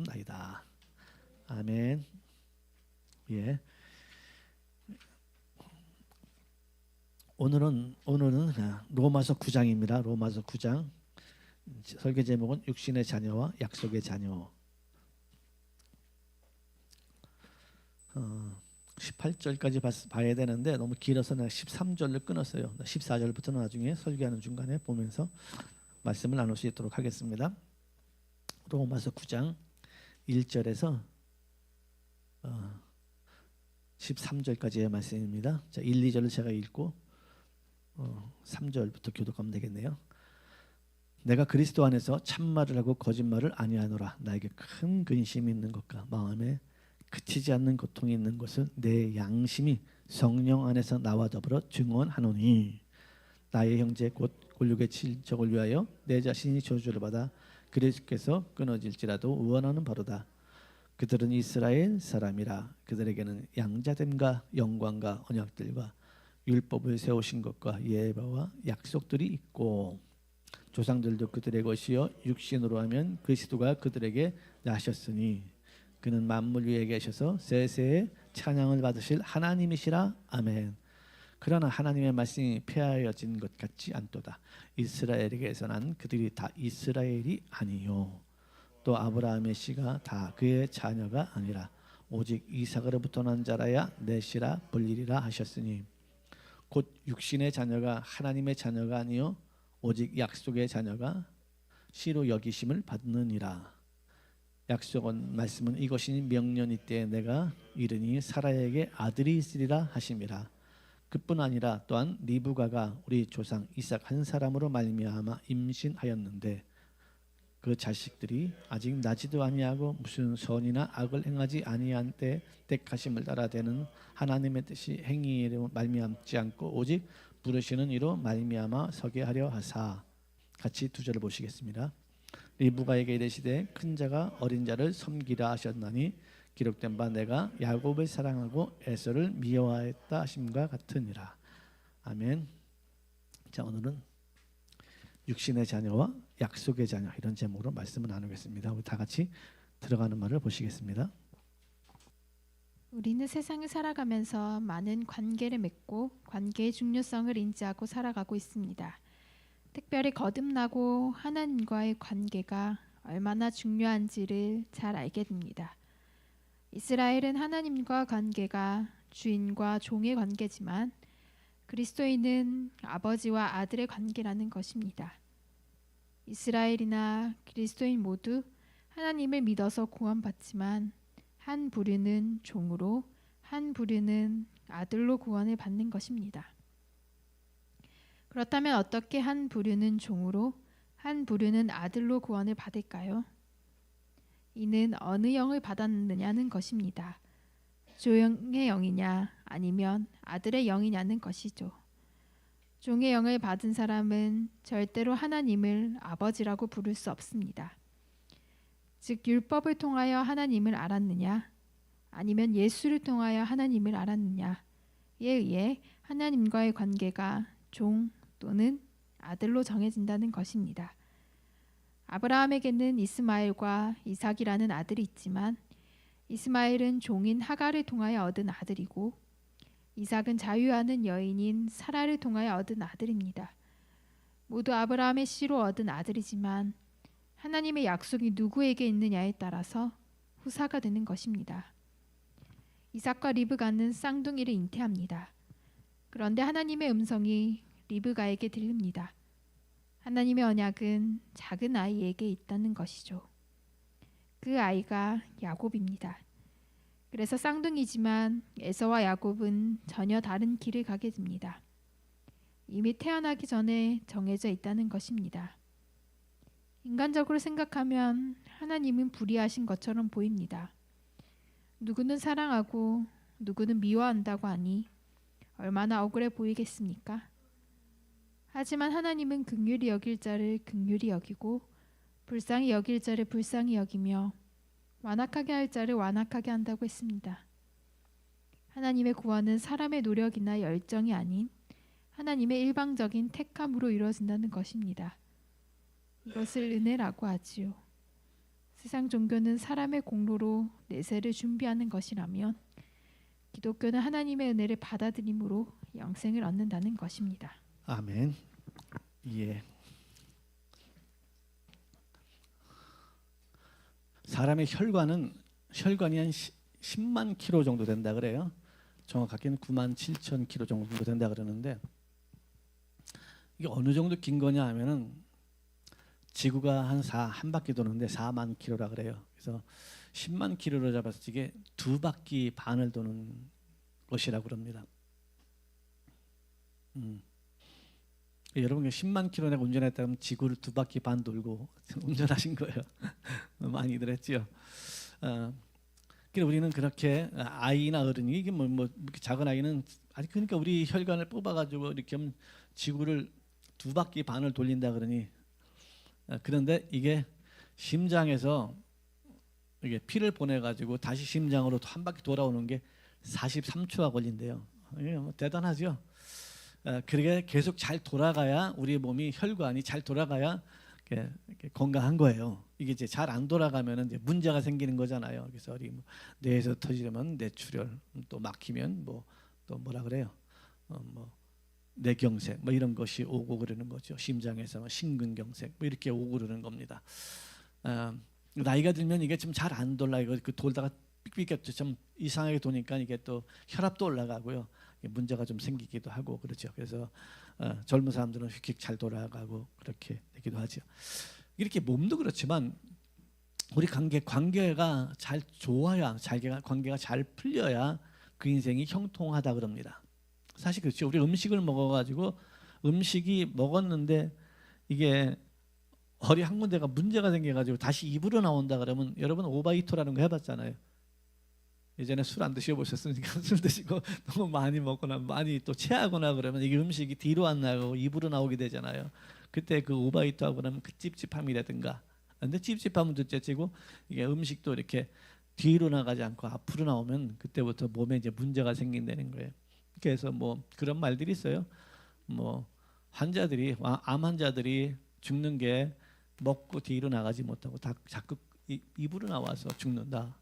나이다. 아멘. 예. 오늘은 로마서 9장입니다. 로마서 9장. 설교 제목은 육신의 자녀와 약속의 자녀. 18절까지 봐야 되는데 너무 길어서 내가 13절을 끊었어요. 14절부터 나중에 설교하는 중간에 보면서 말씀을 나눌 수 있도록 하겠습니다. 로마서 9장 1절에서 13절까지의 말씀입니다. 자, 1, 2절을 제가 읽고 3절부터 교독하면 되겠네요. 내가 그리스도 안에서 참말을 하고 거짓말을 아니하노라. 나에게 큰 근심이 있는 것과 마음에 그치지 않는 고통이 있는 것을 내 양심이 성령 안에서 나와 더불어 증언하노니, 나의 형제 곧 골육의 친척을 위하여 내 자신이 저주를 받아 그리스도께서 끊어질지라도 원하는 바로다. 그들은 이스라엘 사람이라. 그들에게는 양자됨과 영광과 언약들과 율법을 세우신 것과 예배와 약속들이 있고, 조상들도 그들의 것이요 육신으로 하면 그리스도가 그들에게 나셨으니 그는 만물 위에 계셔서 세세의 찬양을 받으실 하나님이시라. 아멘. 그러나 하나님의 말씀이 폐하여진 것 같지 않도다. 이스라엘에게서 난 그들이 다 이스라엘이 아니요, 또 아브라함의 씨가 다 그의 자녀가 아니라 오직 이삭으로부터 난 자라야 내 씨라 불리리라 하셨으니, 곧 육신의 자녀가 하나님의 자녀가 아니요 오직 약속의 자녀가 씨로 여기심을 받느니라. 약속은 말씀은 이것이니 명년이 때에 내가 이르니 사라에게 아들이 있으리라 하심이라. 그뿐 아니라 또한 리브가가 우리 조상 이삭 한 사람으로 말미암아 임신하였는데 그 자식들이 아직 나지도 아니하고 무슨 선이나 악을 행하지 아니한 때 택하심을 따라 되는 하나님의 뜻이 행위로 말미암지 않고 오직 부르시는 이로 말미암아 서게 하려 하사. 같이 두 절을 보시겠습니다. 리브가에게 이르시되 큰 자가 어린 자를 섬기라 하셨나니 기록된 바 내가 야곱을 사랑하고 에서를 미워하였다 하심과 같으니라. 아멘. 자, 오늘은 육신의 자녀와 약속의 자녀, 이런 제목으로 말씀을 나누겠습니다. 우리 다 같이 들어가는 말을 보시겠습니다. 우리는 세상을 살아가면서 많은 관계를 맺고 관계의 중요성을 인지하고 살아가고 있습니다. 특별히 거듭나고 하나님과의 관계가 얼마나 중요한지를 잘 알게 됩니다. 이스라엘은 하나님과 관계가 주인과 종의 관계지만 그리스도인은 아버지와 아들의 관계라는 것입니다. 이스라엘이나 그리스도인 모두 하나님을 믿어서 구원받지만 한 부류는 종으로, 한 부류는 아들로 구원을 받는 것입니다. 그렇다면 어떻게 한 부류는 종으로, 한 부류는 아들로 구원을 받을까요? 이는 어느 영을 받았느냐는 것입니다. 종의 영이냐 아니면 아들의 영이냐는 것이죠. 종의 영을 받은 사람은 절대로 하나님을 아버지라고 부를 수 없습니다. 즉 율법을 통하여 하나님을 알았느냐 아니면 예수를 통하여 하나님을 알았느냐에 의해 하나님과의 관계가 종 또는 아들로 정해진다는 것입니다. 아브라함에게는 이스마엘과 이삭이라는 아들이 있지만 이스마엘은 종인 하갈을 통하여 얻은 아들이고 이삭은 자유하는 여인인 사라를 통하여 얻은 아들입니다. 모두 아브라함의 씨로 얻은 아들이지만 하나님의 약속이 누구에게 있느냐에 따라서 후사가 되는 것입니다. 이삭과 리브가는 쌍둥이를 잉태합니다. 그런데 하나님의 음성이 리브가에게 들립니다. 하나님의 언약은 작은 아이에게 있다는 것이죠. 그 아이가 야곱입니다. 그래서 쌍둥이지만 에서와 야곱은 전혀 다른 길을 가게 됩니다. 이미 태어나기 전에 정해져 있다는 것입니다. 인간적으로 생각하면 하나님은 불의하신 것처럼 보입니다. 누구는 사랑하고 누구는 미워한다고 하니 얼마나 억울해 보이겠습니까? 하지만 하나님은 긍휼히 여길 자를 긍휼히 여기고 불쌍히 여길 자를 불쌍히 여기며 완악하게 할 자를 완악하게 한다고 했습니다. 하나님의 구원은 사람의 노력이나 열정이 아닌 하나님의 일방적인 택함으로 이루어진다는 것입니다. 이것을 은혜라고 하지요. 세상 종교는 사람의 공로로 내세를 준비하는 것이라면 기독교는 하나님의 은혜를 받아들임으로 영생을 얻는다는 것입니다. 아멘. 예. 사람의 혈관이 한 10만 킬로 정도 된다 그래요. 정확하게는 9만 7천 킬로 정도 된다 그러는데, 이게 어느 정도 긴 거냐 하면은 지구가 한 바퀴 도는데 4만 킬로라 그래요. 그래서 10만 킬로로 잡았을 때 이게 2바퀴 반을 도는 것이라고 그럽니다. 여러분 10만 킬로 내가 운전했다면 지구를 2바퀴 반 돌고 운전하신 거예요. 많이들 했죠. 그래서 우리는 그렇게 아이나 어른이 이게 뭐 이렇게 작은 아이는 아니 그러니까 우리 혈관을 뽑아가지고 이렇게 하면 지구를 2바퀴 반을 돌린다 그러니, 그런데 이게 심장에서 이게 피를 보내가지고 다시 심장으로 한 바퀴 돌아오는 게 43초가 걸린대요. 이게 뭐 대단하죠. 그게 계속 잘 돌아가야 우리 몸이 혈관이 잘 돌아가야 이렇게 건강한 거예요. 이게 이제 잘 안 돌아가면은 이제 문제가 생기는 거잖아요. 그래서 우리 뭐 뇌에서 터지려면 뇌출혈, 또 막히면 뭐 또 뭐라 그래요? 뭐 뇌경색 뭐 이런 것이 오고 그러는 거죠. 심장에서 심근경색 뭐 이렇게 오고 그러는 겁니다. 나이가 들면 이게 좀 잘 안 돌아. 이거 그 돌다가 삑삑 좀 이상하게 도니까 이게 또 혈압도 올라가고요. 문제가 좀 생기기도 하고 그렇죠. 그래서 젊은 사람들은 휙휙 잘 돌아가고 그렇게 되기도 하죠. 이렇게 몸도 그렇지만 우리 관계가 잘 좋아야, 관계가 잘 풀려야 그 인생이 형통하다 그럽니다. 사실 그렇죠. 우리 음식을 먹어가지고 음식이 먹었는데 이게 어리 한 군데가 문제가 생겨가지고 다시 입으로 나온다 그러면, 여러분 오바이토라는 거 해봤잖아요. 예전에 술 안 드셔보셨으니까 술 드시고 너무 많이 먹거나 많이 또 체하거나 그러면 이게 음식이 뒤로 안 나가고 입으로 나오게 되잖아요. 그때 그 오바이토하고 나면 그 찝찝함이라든가, 근데 찝찝함은 둘째치고 이게 음식도 이렇게 뒤로 나가지 않고 앞으로 나오면 그때부터 몸에 이제 문제가 생긴다는 거예요. 그래서 뭐 그런 말들이 있어요. 뭐 암 환자들이 죽는 게 먹고 뒤로 나가지 못하고 자꾸 입으로 나와서 죽는다.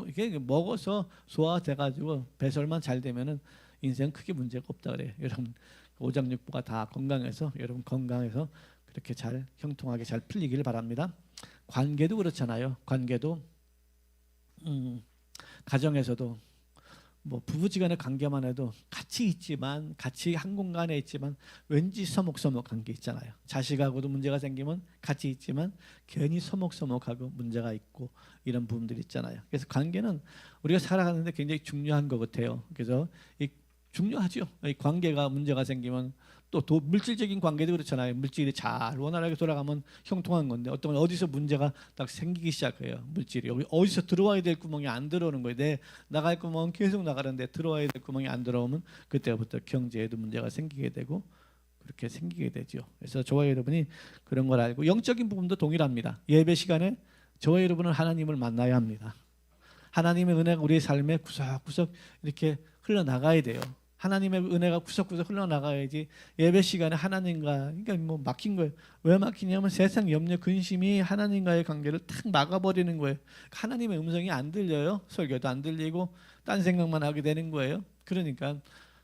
이게 먹어서 소화돼가지고 배설만 잘 되면은 인생 크게 문제가 없다 그래요. 여러분 오장육부가 다 건강해서, 여러분 건강해서 그렇게 잘 형통하게 잘 풀리기를 바랍니다. 관계도 그렇잖아요. 관계도 가정에서도 뭐 부부지간의 관계만 해도 같이 있지만, 같이 한 공간에 있지만 왠지 서먹서먹한 게 있잖아요. 자식하고도 문제가 생기면 같이 있지만 괜히 서먹서먹하고 문제가 있고 이런 부분들이 있잖아요. 그래서 관계는 우리가 살아가는데 굉장히 중요한 것 같아요. 그래서 중요하죠. 이 관계가 문제가 생기면 또 물질적인 관계도 그렇잖아요. 물질이 잘 원활하게 돌아가면 형통한 건데, 어떤 어디서 문제가 딱 생기기 시작해요. 물질이 여기 어디서 들어와야 될 구멍이 안 들어오는 거예요. 내 나갈 구멍은 계속 나가는데 들어와야 될 구멍이 안 들어오면 그때부터 경제에도 문제가 생기게 되고 그렇게 생기게 되죠. 그래서 저와 여러분이 그런 걸 알고, 영적인 부분도 동일합니다. 예배 시간에 저와 여러분은 하나님을 만나야 합니다. 하나님의 은혜가 우리의 삶에 구석구석 이렇게 흘러나가야 돼요. 하나님의 은혜가 구석구석 흘러나가야지 예배 시간에 하나님과, 그러니까 뭐 막힌 거예요. 왜 막히냐면 세상 염려 근심이 하나님과의 관계를 탁 막아버리는 거예요. 하나님의 음성이 안 들려요. 설교도 안 들리고 딴 생각만 하게 되는 거예요. 그러니까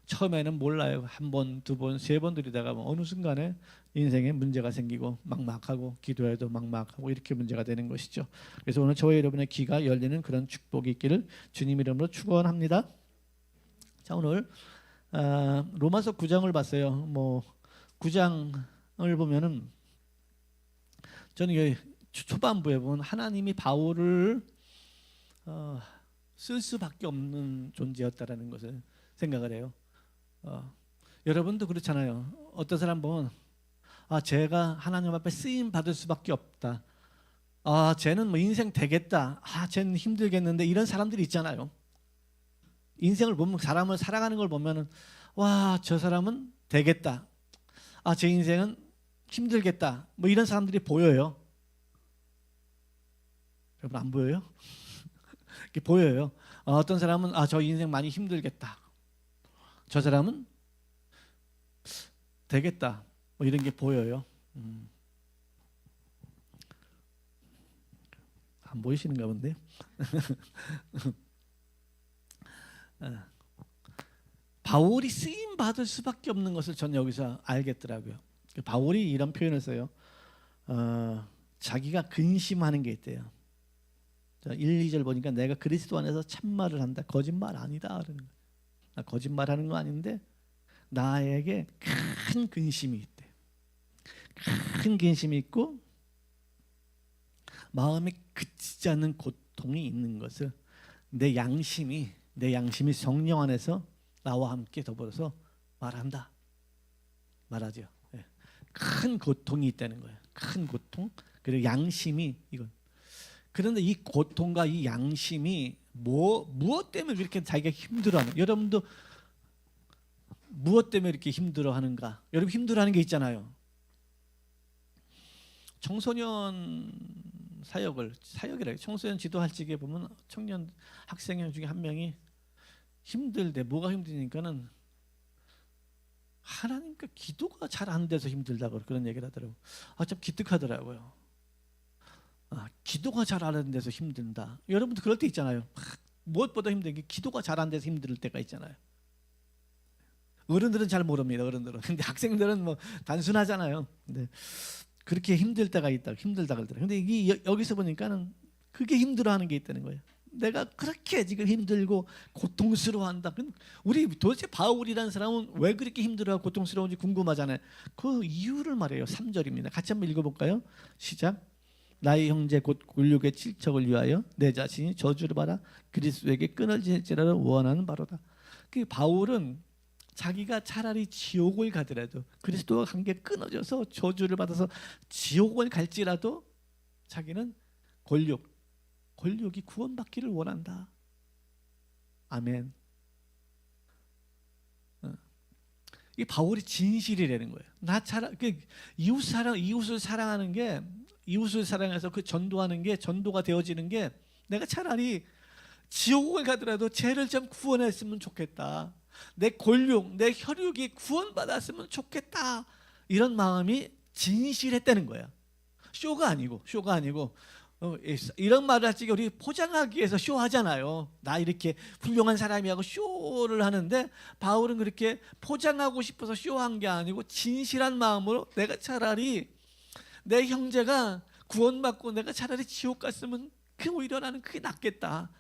처음에는 몰라요. 한 번, 두 번, 세 번 들이다가 어느 순간에 인생에 문제가 생기고 막막하고 기도해도 막막하고 이렇게 문제가 되는 것이죠. 그래서 오늘 저와 여러분의 귀가 열리는 그런 축복이 있기를 주님 이름으로 축원합니다. 자, 오늘 로마서 9장을 봤어요. 뭐 9장을 보면은 저는 여기 초반부에 보면 하나님이 바울을 쓸 수밖에 없는 존재였다라는 것을 생각을 해요. 여러분도 그렇잖아요. 어떤 사람 보면 제가 하나님 앞에 쓰임 받을 수밖에 없다. 쟤는 뭐 인생 되겠다. 쟤는 힘들겠는데, 이런 사람들이 있잖아요. 인생을 보면, 사람을 살아가는 걸 보면은 저 사람은 되겠다. 제 인생은 힘들겠다. 뭐 이런 사람들이 보여요. 여러분 안 보여요? 이렇게 보여요. 어떤 사람은 저 인생 많이 힘들겠다. 저 사람은 되겠다. 뭐 이런 게 보여요. 안 보이시는가 본데. 바울이 쓰임 받을 수밖에 없는 것을 전 여기서 알겠더라고요. 바울이 이런 표현을 써요. 자기가 근심하는 게 있대요. 1, 2절 보니까 내가 그리스도 안에서 참말을 한다. 거짓말 아니다. 그러는 거예요. 나 거짓말하는 거 아닌데 나에게 큰 근심이 있대. 큰 근심이 있고 마음에 그치지 않는 고통이 있는 것을 내 양심이 성령 안에서 나와 함께 더불어서 말한다. 말하죠. 예. 큰 고통이 있다는 거예요. 큰 고통. 그리고 양심이 이건. 그런데 이 고통과 이 양심이 무엇 때문에 그렇게 자기가 힘들어하는? 여러분도 무엇 때문에 이렇게 힘들어하는가? 여러분 힘들어하는 게 있잖아요. 청소년 사역이라 청소년 지도할 적에 보면 청년 학생 중에 한 명이 힘들대. 뭐가 힘드니까는 하나님께 기도가 잘 안 돼서 힘들다고 그런 얘기를 하더라고요. 참 기특하더라고요. 기도가 잘 안 돼서 힘든다. 여러분도 그럴 때 있잖아요. 무엇보다 힘든 게 기도가 잘 안 돼서 힘들 때가 있잖아요. 어른들은 잘 모릅니다. 어른들은. 근데 학생들은 뭐 단순하잖아요. 근데 그렇게 힘들 때가 있다. 힘들다 그러더라고요. 근데 이게 여기서 보니까는 그게 힘들어하는 게 있다는 거예요. 내가 그렇게 지금 힘들고 고통스러워한다. 우리 도대체 바울이라는 사람은 왜 그렇게 힘들어하고 고통스러운지 궁금하잖아요. 그 이유를 말해요. 3절입니다. 같이 한번 읽어볼까요? 시작. 나의 형제 곧 굴욕의 칠척을 위하여 내 자신이 저주를 받아 그리스도에게 끊어질지라도 원하는 바로다. 그 바울은 자기가 차라리 지옥을 가더라도 그리스도와 관계 끊어져서 저주를 받아서 지옥을 갈지라도 자기는 권력이 구원받기를 원한다. 아멘. 이 바울이 진실이라는 거예요. 이웃을 사랑하는 게 이웃을 사랑해서 그 전도하는 게 전도가 되어지는 게 내가 차라리 지옥을 가더라도 죄를 좀 구원했으면 좋겠다. 내 권력, 내 혈육이 구원받았으면 좋겠다. 이런 마음이 진실했다는 거야. 쇼가 아니고 이런 말을 할 적에 우리 포장하기 위해서 쇼하잖아요. 나 이렇게 훌륭한 사람이라고 쇼를 하는데 바울은 그렇게 포장하고 싶어서 쇼한 게 아니고 진실한 마음으로 내가 차라리 내 형제가 구원받고 내가 차라리 지옥 갔으면 오히려 나는 그게 낫겠다.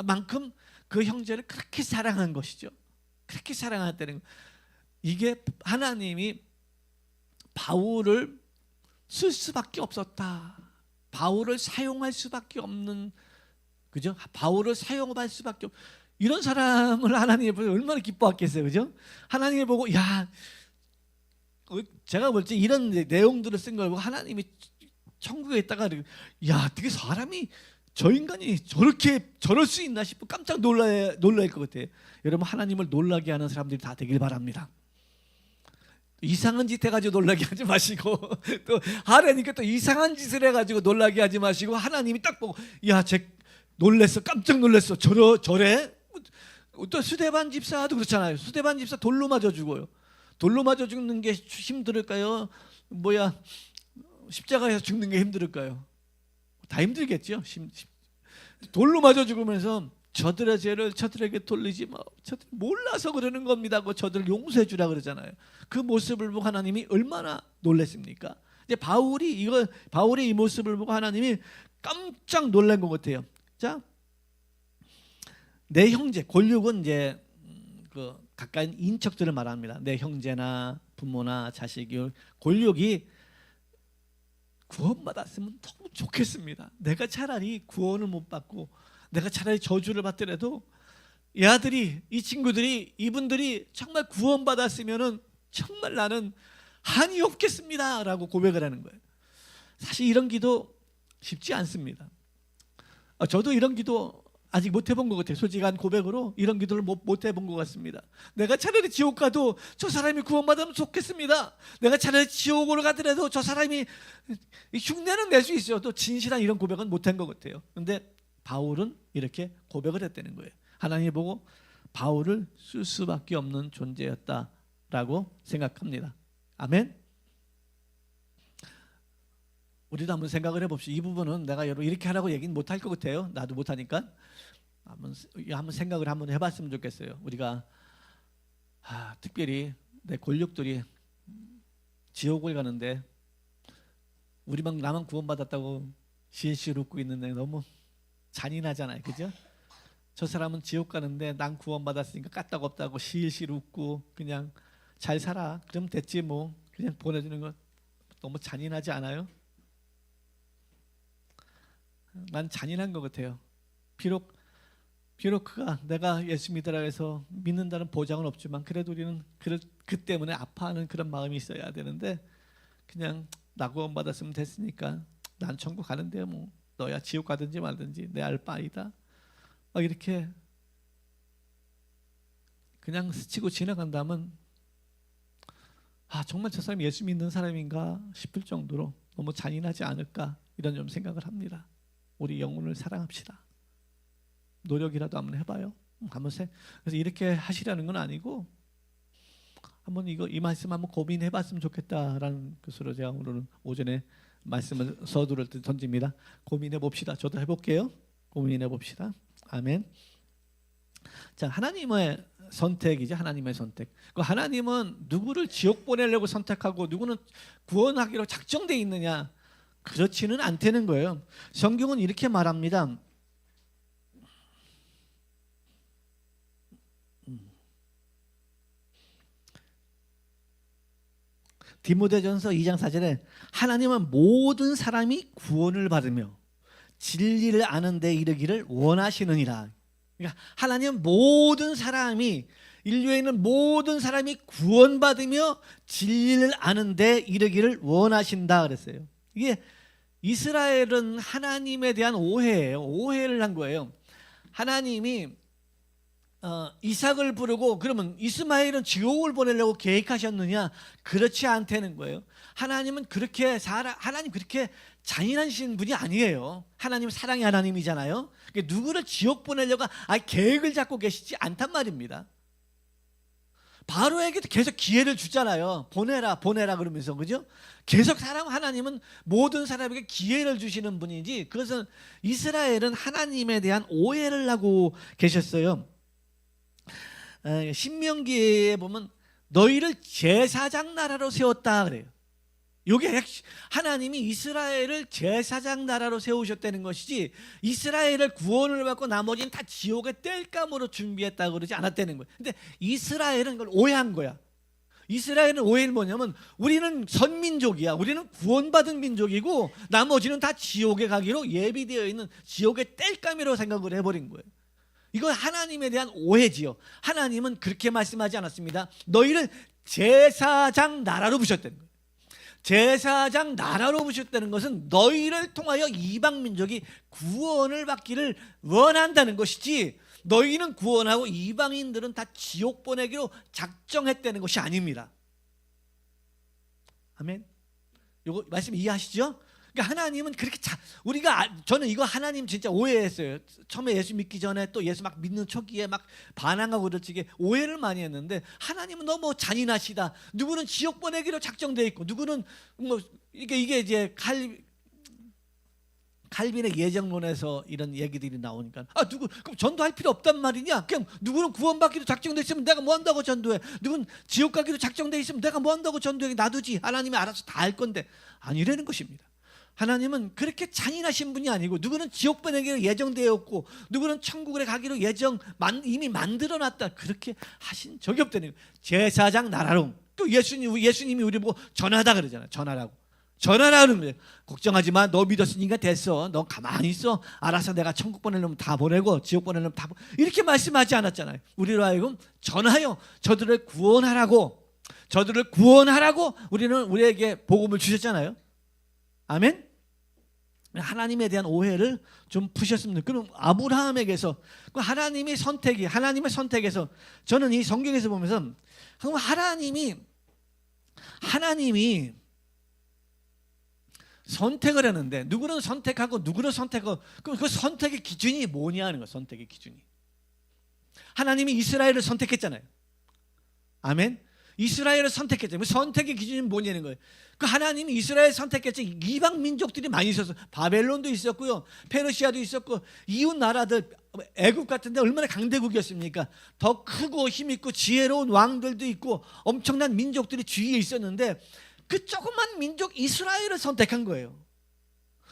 만큼 그 형제를 그렇게 사랑한 것이죠. 그렇게 사랑했다는 거. 이게 하나님이 바울을 쓸 수밖에 없었다. 바울을 사용할 수밖에 없는, 그죠? 바울을 사용할 수밖에 없. 이런 사람을 하나님이 보고 얼마나 기뻐했겠어요, 그죠? 하나님이 보고 제가 볼 때 이런 내용들을 쓴 걸 보고 하나님이 천국에 있다가 야, 어떻게 사람이 저 인간이 저럴 수 있나 싶고 깜짝 놀랄 것 같아요. 여러분 하나님을 놀라게 하는 사람들이 다 되길 바랍니다. 이상한 짓 해가지고 놀라게 하지 마시고 또 하나님께 또 이상한 짓을 해가지고 놀라게 하지 마시고 하나님이 딱 보고 쟤 놀랬어, 깜짝 놀랐어, 저래? 또 스데반 집사도 그렇잖아요. 스데반 집사 돌로 맞아 죽어요. 돌로 맞아 죽는 게 힘들을까요? 십자가에서 죽는 게 힘들을까요? 다 힘들겠죠. 돌로 맞아 죽으면서 저들의 죄를 저들에게 돌리지 마. 저들 몰라서 그러는 겁니다. 저들 용서해 주라 그러잖아요. 그 모습을 보고 하나님이 얼마나 놀랐습니까? 이제 바울이 이 모습을 보고 하나님이 깜짝 놀란 것 같아요. 자, 내 형제, 권력은 이제 그 가까이 인척들을 말합니다. 내 형제나 부모나 자식이 권력이 구원받았으면 너무 좋겠습니다. 내가 차라리 구원을 못 받고 내가 차라리 저주를 받더라도 이 친구들이 이분들이 정말 구원받았으면은 정말 나는 한이 없겠습니다라고 고백을 하는 거예요. 사실 이런 기도 쉽지 않습니다. 저도 이런 기도 아직 못 해본 것 같아요. 솔직한 고백으로 이런 기도를 못 해본 것 같습니다. 내가 차라리 지옥 가도 저 사람이 구원받으면 좋겠습니다. 내가 차라리 지옥으로 가더라도 저 사람이 흉내는 낼 수 있어요. 또 진실한 이런 고백은 못한 것 같아요. 그런데 바울은 이렇게 고백을 했다는 거예요. 하나님이 보고 바울을 쓸 수밖에 없는 존재였다라고 생각합니다. 아멘. 우리도 한번 생각을 해봅시다. 이 부분은 내가 여러분 이렇게 하라고 얘기는 못할 것 같아요. 나도 못하니까 한번 생각을 한번 해봤으면 좋겠어요. 우리가 특별히 내 권력들이 지옥을 가는데 우리만 나만 구원받았다고 실실 웃고 있는데 너무 잔인하잖아요, 그죠? 저 사람은 지옥 가는데 난 구원받았으니까 까딱없다고 실실 웃고 그냥 잘 살아 그럼 됐지 뭐 그냥 보내주는 거 너무 잔인하지 않아요? 난 잔인한 것 같아요. 비록 그가 내가 예수 믿으라 해서 믿는다는 보장은 없지만 그래도 우리는 그 때문에 아파하는 그런 마음이 있어야 되는데 그냥 나 구원받았으면 됐으니까 난 천국 가는데 뭐 너야 지옥 가든지 말든지 내 알 바 아니다. 막 이렇게 그냥 스치고 지나간다면 정말 저 사람이 예수 믿는 사람인가 싶을 정도로 너무 잔인하지 않을까 이런 좀 생각을 합니다. 우리 영혼을 사랑합시다. 노력이라도 한번 해봐요. 그래서 이렇게 하시라는 건 아니고 한번 이 말씀 한번 고민해봤으면 좋겠다라는 것으로 제가 오늘 오전에 말씀을 서두를 때 던집니다. 고민해 봅시다. 저도 해볼게요. 고민해 봅시다. 아멘. 자, 하나님의 선택이죠. 하나님의 선택. 그 하나님은 누구를 지옥 보내려고 선택하고 누구는 구원하기로 작정돼 있느냐? 그렇지는 않다는 거예요. 성경은 이렇게 말합니다. 디모데전서 2장 4절에 하나님은 모든 사람이 구원을 받으며 진리를 아는 데 이르기를 원하시느니라. 그러니까 하나님은 모든 사람이 인류에 있는 모든 사람이 구원받으며 진리를 아는 데 이르기를 원하신다 그랬어요. 이게 이스라엘은 하나님에 대한 오해예요. 오해를 한 거예요. 하나님이 이삭을 부르고 그러면 이스마엘은 지옥을 보내려고 계획하셨느냐? 그렇지 않다는 거예요. 하나님은 하나님 그렇게 잔인하신 분이 아니에요. 하나님은 사랑의 하나님이잖아요. 누구를 지옥 보내려고 계획을 잡고 계시지 않단 말입니다. 바로에게도 계속 기회를 주잖아요. 보내라 그러면서, 그죠? 계속 하나님은 모든 사람에게 기회를 주시는 분이지, 그것은 이스라엘은 하나님에 대한 오해를 하고 계셨어요. 신명기에 보면 너희를 제사장 나라로 세웠다 그래요. 이게 하나님이 이스라엘을 제사장 나라로 세우셨다는 것이지 이스라엘을 구원을 받고 나머지는 다 지옥의 땔감으로 준비했다고 그러지 않았다는 거예요. 근데 이스라엘은 그걸 오해한 거야. 이스라엘은 오해는 뭐냐면 우리는 선민족이야. 우리는 구원받은 민족이고 나머지는 다 지옥에 가기로 예비되어 있는 지옥의 땔감이라고 생각을 해버린 거예요. 이건 하나님에 대한 오해지요. 하나님은 그렇게 말씀하지 않았습니다. 너희를 제사장 나라로 부셨다는 거예요. 제사장 나라로 부셨다는 것은 너희를 통하여 이방 민족이 구원을 받기를 원한다는 것이지 너희는 구원하고 이방인들은 다 지옥 보내기로 작정했다는 것이 아닙니다. 아멘. 이거 말씀 이해하시죠? 그러니까 하나님은 그렇게 저는 이거 하나님 진짜 오해했어요. 처음에 예수 믿기 전에 또 예수 막 믿는 초기에 막 반항하고 그렇지 오해를 많이 했는데 하나님은 너무 잔인하시다. 누구는 지옥 보내기로 작정돼 있고 누구는 뭐 이게 이제 칼빈의 예정론에서 이런 얘기들이 나오니까 그럼 전도할 필요 없단 말이냐? 그냥 누구는 구원받기로 작정돼 있으면 내가 뭐 한다고 전도해? 누구는 지옥 가기로 작정돼 있으면 내가 뭐 한다고 전도해? 놔두지. 하나님이 알아서 다 할 건데 아니라는 것입니다. 하나님은 그렇게 잔인하신 분이 아니고 누구는 지옥 보내기로 예정되어 있고 누구는 천국에 가기로 이미 만들어놨다 그렇게 하신 적이 없다는 거예요. 제사장 나라로. 또 예수님이 우리 보고 전하다 그러잖아요. 전하라는 거예요. 걱정하지 마. 너 믿었으니까 됐어. 너 가만히 있어. 알아서 내가 천국 보내려면 다 보내고 지옥 보내려면 다 이렇게 말씀하지 않았잖아요. 우리로 하여금 전하여 저들을 구원하라고 우리는 우리에게 복음을 주셨잖아요. 아멘. 하나님에 대한 오해를 좀 푸셨습니다. 그럼 아브라함에게서 하나님의 선택에서 저는 이 성경에서 보면서 그럼 하나님이 선택을 했는데 누구는 선택하고 누구를 선택하고 그럼 그 선택의 기준이 뭐냐는 거예요. 선택의 기준이 하나님이 이스라엘을 선택했잖아요. 아멘. 이스라엘을 선택했죠. 선택의 기준이 뭐냐는 거예요. 그 하나님이 이스라엘 선택했죠. 이방 민족들이 많이 있었어요. 바벨론도 있었고요, 페르시아도 있었고, 이웃 나라들 애굽 같은데 얼마나 강대국이었습니까? 더 크고 힘있고 지혜로운 왕들도 있고 엄청난 민족들이 주위에 있었는데 그 조그만 민족 이스라엘을 선택한 거예요.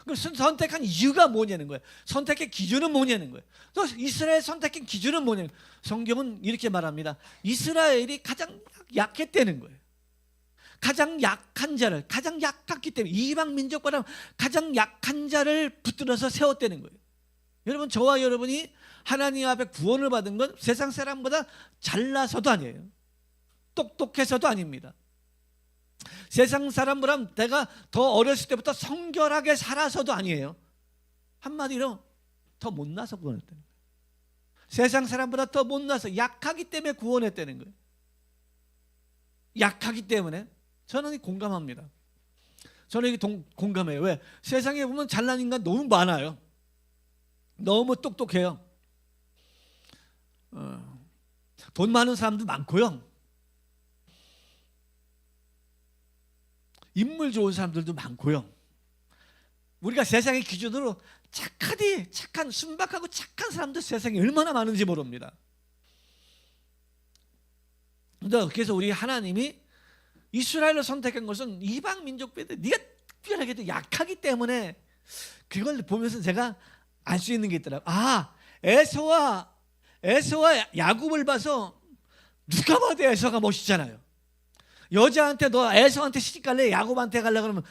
그럼 선택한 이유가 뭐냐는 거예요. 선택의 기준은 뭐냐는 거예요. 또 이스라엘 선택의 기준은 뭐냐는 거예요. 성경은 이렇게 말합니다. 이스라엘이 가장 약했다는 거예요. 가장 약한 자를, 가장 약했기 때문에 이방 민족보다 가장 약한 자를 붙들어서 세웠다는 거예요. 여러분, 저와 여러분이 하나님 앞에 구원을 받은 건 세상 사람보다 잘나서도 아니에요. 똑똑해서도 아닙니다. 세상 사람보다 내가 더 어렸을 때부터 성결하게 살아서도 아니에요. 한마디로 더 못나서 구원했다는 거예요. 세상 사람보다 더 못나서 약하기 때문에 구원했다는 거예요. 약하기 때문에. 저는 공감합니다. 저는 이게 공감해요. 왜? 세상에 보면 잘난 인간 너무 많아요. 너무 똑똑해요. 돈 많은 사람도 많고요, 인물 좋은 사람들도 많고요. 우리가 세상의 기준으로 착한 순박하고 착한 사람들 세상에 얼마나 많은지 모릅니다. 그래서 우리 하나님이 이스라엘을 선택한 것은 이방 민족보다 네가 특별하게도 약하기 때문에, 그걸 보면서 제가 알 수 있는 게 있더라고요. 아, 에서와 야곱을 봐서 누가 봐도 에서가 멋있잖아요. 여자한테 너 에서한테 시집갈래? 야곱한테 갈래? 그러면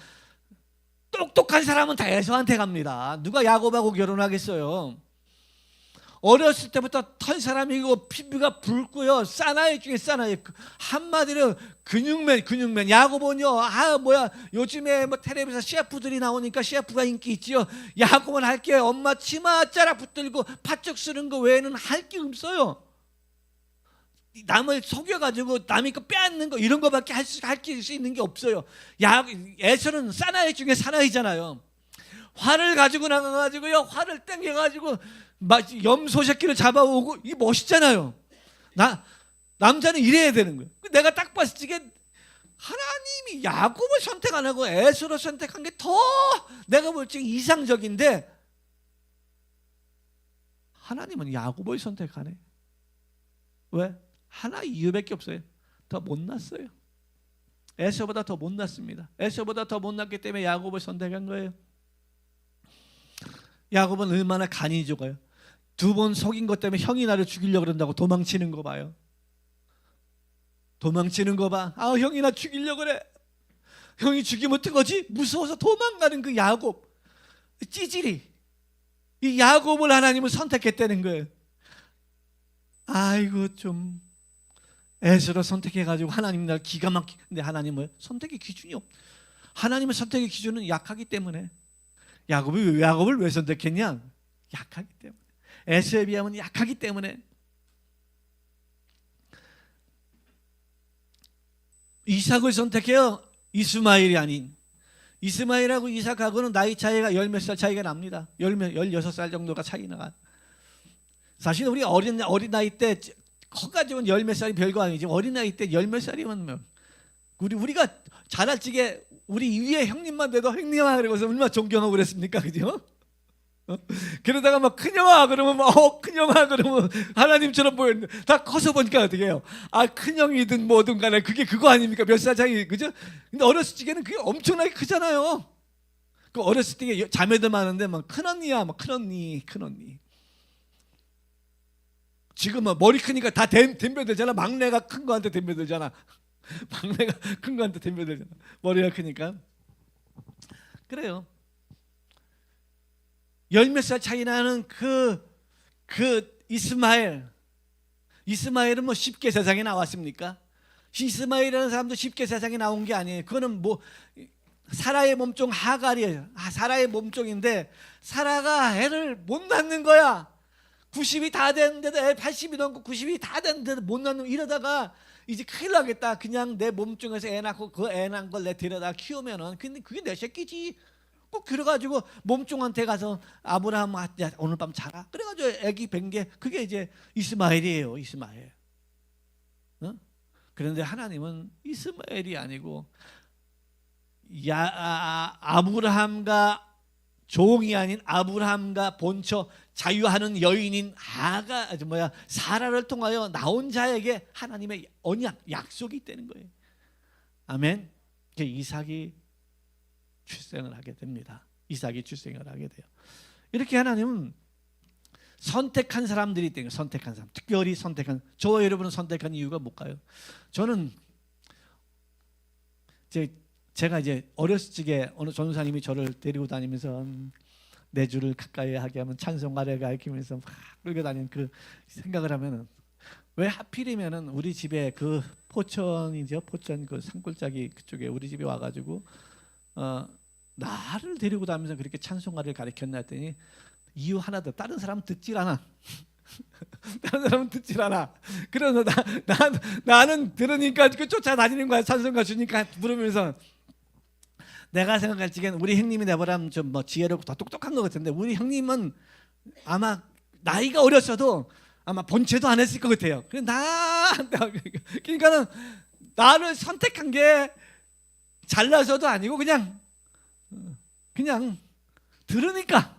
똑똑한 사람은 다 에서한테 갑니다. 누가 야곱하고 결혼하겠어요? 어렸을 때부터 턴 사람이고 피부가 붉고요, 사나이 중에 사나이. 한마디로 근육맨. 야곱은요, 요즘에 뭐 텔레비전 셰프들이 나오니까 셰프가 인기 있지요. 야곱은 할 게 엄마 치마 자락 붙들고 팥죽 쓰는 거 외에는 할 게 없어요. 남을 속여가지고 남이 거 빼앗는 거, 이런 거밖에 할 수 있는 게 없어요. 에서는 사나이 중에 사나이잖아요. 활을 가지고 나가가지고요, 활을 땡겨가지고 염소 새끼를 잡아오고, 이게 멋있잖아요. 남자는 이래야 되는 거예요. 내가 딱 봤을 때 하나님이 야곱을 선택 안 하고 에서를 선택한 게 더 내가 볼 때 이상적인데, 하나님은 야곱을 선택하네. 왜? 하나 이유밖에 없어요. 더 못났어요. 에서보다 더 못났습니다. 에서보다 더 못났기 때문에 야곱을 선택한 거예요. 야곱은 얼마나 간이 좋아요. 2번 속인 것 때문에 형이 나를 죽이려고 그런다고 도망치는 거 봐요. 도망치는 거 봐. 아, 형이 나 죽이려고 그래. 형이 죽이면 어떡하지? 무서워서 도망가는 그 야곱, 찌질이. 이 야곱을 하나님은 선택했다는 거예요. 아이고, 좀 에스로 선택해가지고 하나님 날 기가 막히게. 근데 하나님은 선택의 기준이 없. 하나님의 선택의 기준은 약하기 때문에. 야곱을 왜 선택했냐? 약하기 때문에. 에서에 비하면 약하기 때문에. 이삭을 선택해요. 이스마엘이 아닌. 이스마엘하고 이삭하고는 나이 차이가 10몇 살 차이가 납니다. 16살 정도가 차이 나가. 사실 우리 어린 나이 때 커가지고는 10몇 살이 별거 아니지. 어린 나이 때 10몇 살이면 우리가 자랄 적에 우리 위에 형님만 돼도 형님아 그러고서 얼마나 존경하고 그랬습니까, 그죠? 그러다가 막 큰형아 그러면 큰형아 그러면 하나님처럼 보였는데, 다 커서 보니까 어떻게 해요? 아, 큰형이든 뭐든 간에 그거 아닙니까? 몇 살 차이, 그죠? 근데 어렸을 적에는 그게 엄청나게 크잖아요. 그 어렸을 때 자매들 많은데 막 큰언니야, 막 큰언니. 지금은 머리 크니까 다 덤벼들잖아. 막내가 큰 거한테 덤벼들잖아. 막내가 큰 거한테 덤벼들잖아. 머리가 크니까. 그래요. 10몇 살 차이 나는 그 이스마엘은 뭐 쉽게 세상에 나왔습니까? 이스마엘이라는 사람도 쉽게 세상에 나온 게 아니에요. 그거는 뭐 사라의 몸종 하갈이에요. 사라의 몸종인데 사라가 애를 못 낳는 거야. 90이 다 됐는데도 애 80이 넘고 90이 다 됐는데도 못 낳는, 이러다가 이제 큰일 나겠다. 그냥 내 몸종에서 애 낳고 그 애 낳은 걸 내 데려다 키우면은, 근데 그게 내 새끼지. 꼭 그래가지고 몸종한테 가서 아브라함, 야, 오늘 밤 자라. 그래가지고 애기 뵌 게 그게 이제 이스마엘이에요. 이스마엘. 그런데 하나님은 이스마엘이 아니고 아브라함과 종이 아닌 아브라함과 본처 자유하는 여인인 사라를 통하여 나온 자에게 하나님의 언약 약속이 있다는 거예요. 아멘. 이삭이 출생을 하게 됩니다. 이삭이 출생을 하게 돼요. 이렇게 하나님은 선택한 사람들이 있다는 거예요. 선택한 사람, 특별히 선택한, 저와 여러분은 선택한 이유가 뭘까요? 저는 제가 이제 어렸을 적에 어느 전도사님이 저를 데리고 다니면서 내 주를 가까이 하게 하면 찬송가를 가르치면서 막 끌고 다니는 그 생각을 하면은, 왜 하필이면은 우리 집에 그 포천 그 산골짜기 그쪽에 우리 집에 와가지고 나를 데리고 다니면서 그렇게 찬송가를 가르쳤나 했더니 이유 하나도, 다른 사람 듣질 않아. 다른 사람은 듣질 않아. 그래서 나는 들으니까 그 쫓아다니는 거야. 찬송가 주니까 부르면서. 내가 생각할 적엔 우리 형님이 내보라면 좀 지혜롭고 더 똑똑한 것 같은데, 우리 형님은 아마 나이가 어렸어도 아마 본체도 안 했을 것 같아요. 그러니까는 나를 선택한 게 잘나서도 아니고 그냥 들으니까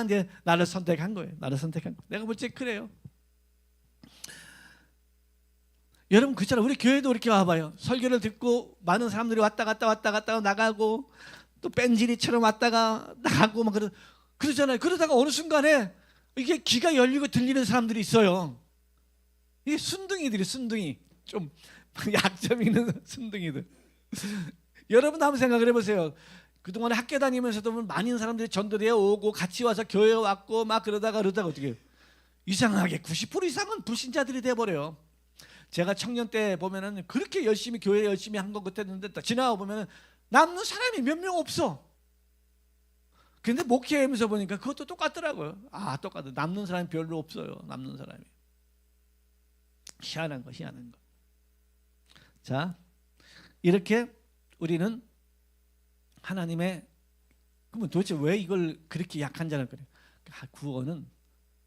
이제 나를 선택한 거예요. 내가 볼 때 그래요. 여러분 그렇잖아요. 우리 교회도 이렇게 와봐요. 설교를 듣고 많은 사람들이 왔다 갔다 나가고, 또 뺀질이처럼 왔다가 나가고 막 그러잖아요. 그러다가 어느 순간에 이게 귀가 열리고 들리는 사람들이 있어요. 이게 순둥이 좀 약점 있는 순둥이들. 여러분 한번 생각을 해보세요. 그동안에 학교 다니면서도 많은 사람들이 전도대에 오고 같이 와서 교회에 왔고 막 그러다가 어떻게 해요? 이상하게 90% 이상은 불신자들이 돼버려요. 제가 청년 때 보면은 그렇게 열심히 교회 열심히 한 것 같았는데 지나가 보면은 남는 사람이 몇 명 없어. 근데 목회하면서 보니까 그것도 똑같더라고요. 똑같아. 남는 사람이 별로 없어요. 남는 사람이. 희한한 거. 자, 이렇게 우리는 하나님의, 그러면 도대체 왜 이걸 그렇게 약한 자를 그래요? 구원은